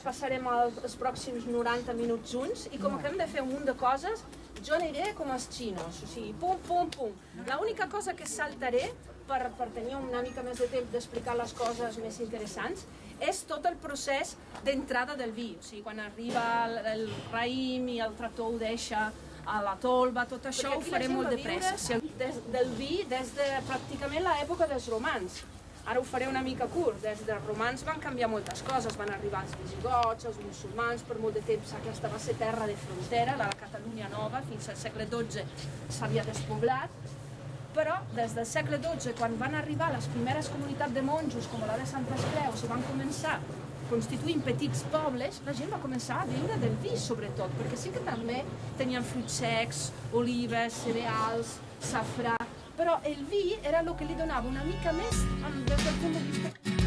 passarem els pròxims 90 minuts junts i com que hem de fer un munt de coses, jo aniré com els xinos, o sigui, pum, pum, pum. L'única cosa que saltaré per tenir una mica més de temps d'explicar les coses més interessants és tot el procés d'entrada del vi, o sigui, quan arriba el raïm i el tractor ho deixa a la tolva, tot això ho faré molt de pressa. Del vi des de pràcticament l'època dels romans. Ara ho faré una mica curt, des dels romans van canviar moltes coses, van arribar els visigots, els musulmans, per molt de temps aquesta va ser terra de frontera, la Catalunya Nova, fins al segle XII s'havia despoblat, però des del segle XII, quan van arribar les primeres comunitats de monjos, com la de Santes Creus, i van començar constituint petits pobles, la gent va començar a viure del vi, sobretot, perquè sí que també tenien fruits secs, olives, cereals, safrà, però el vi era el que li donava una mica més des del punt de vista.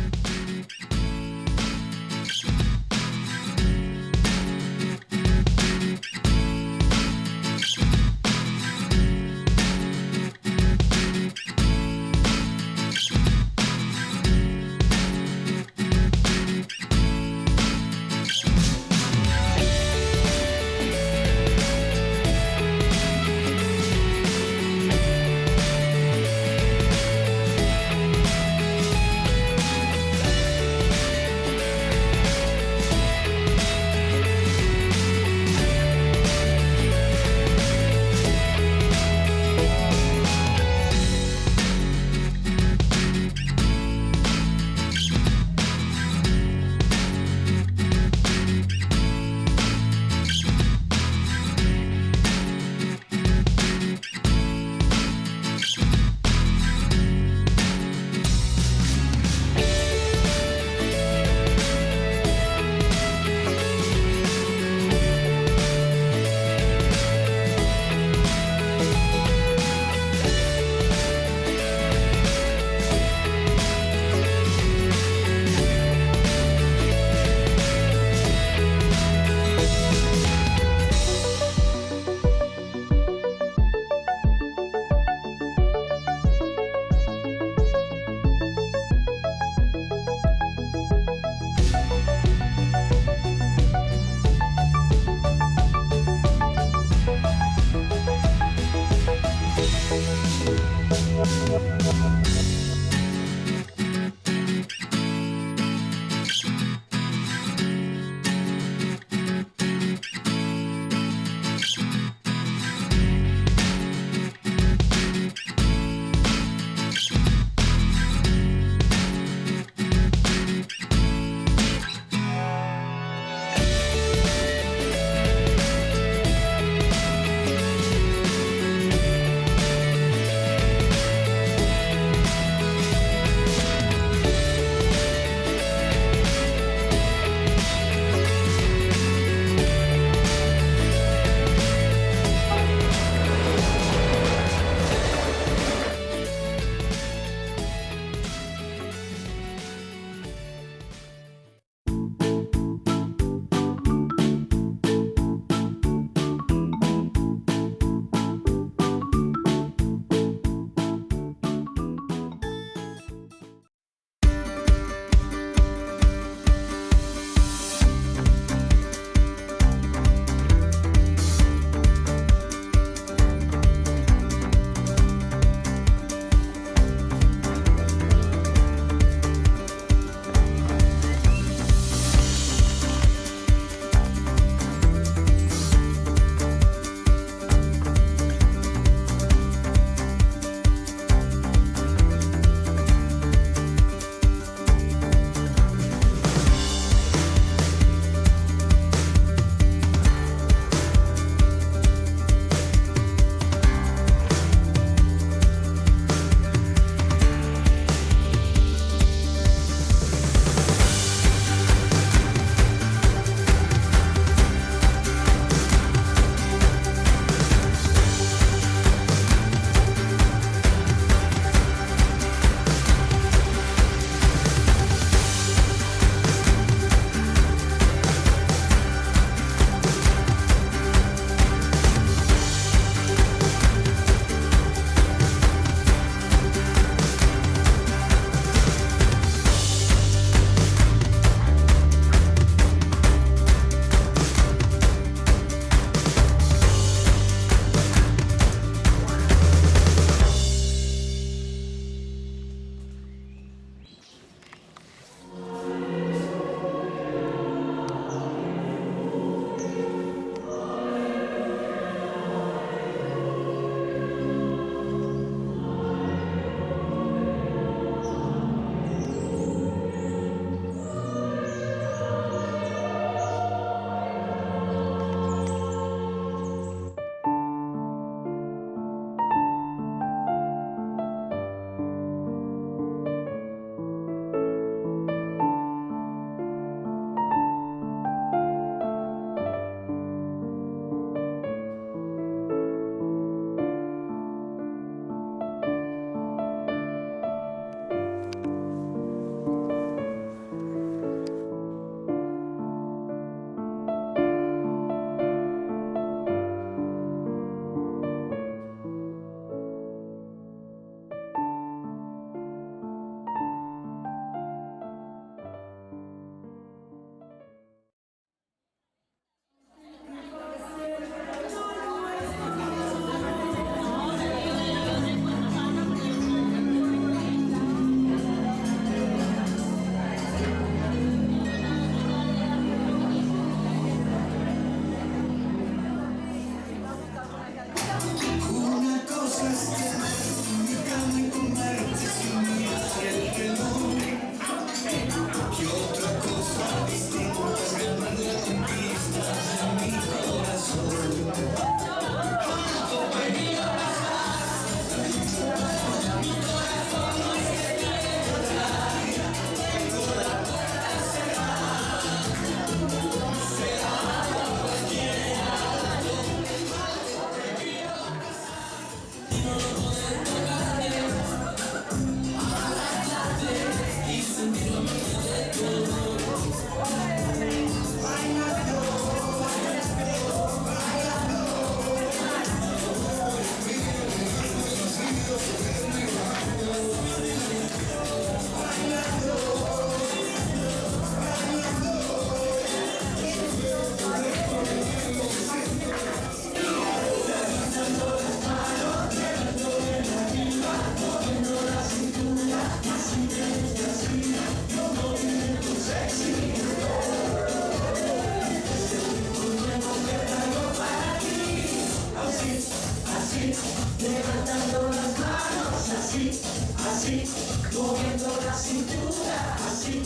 así, moviendo la cintura, así,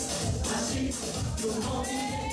así, tu movimiento.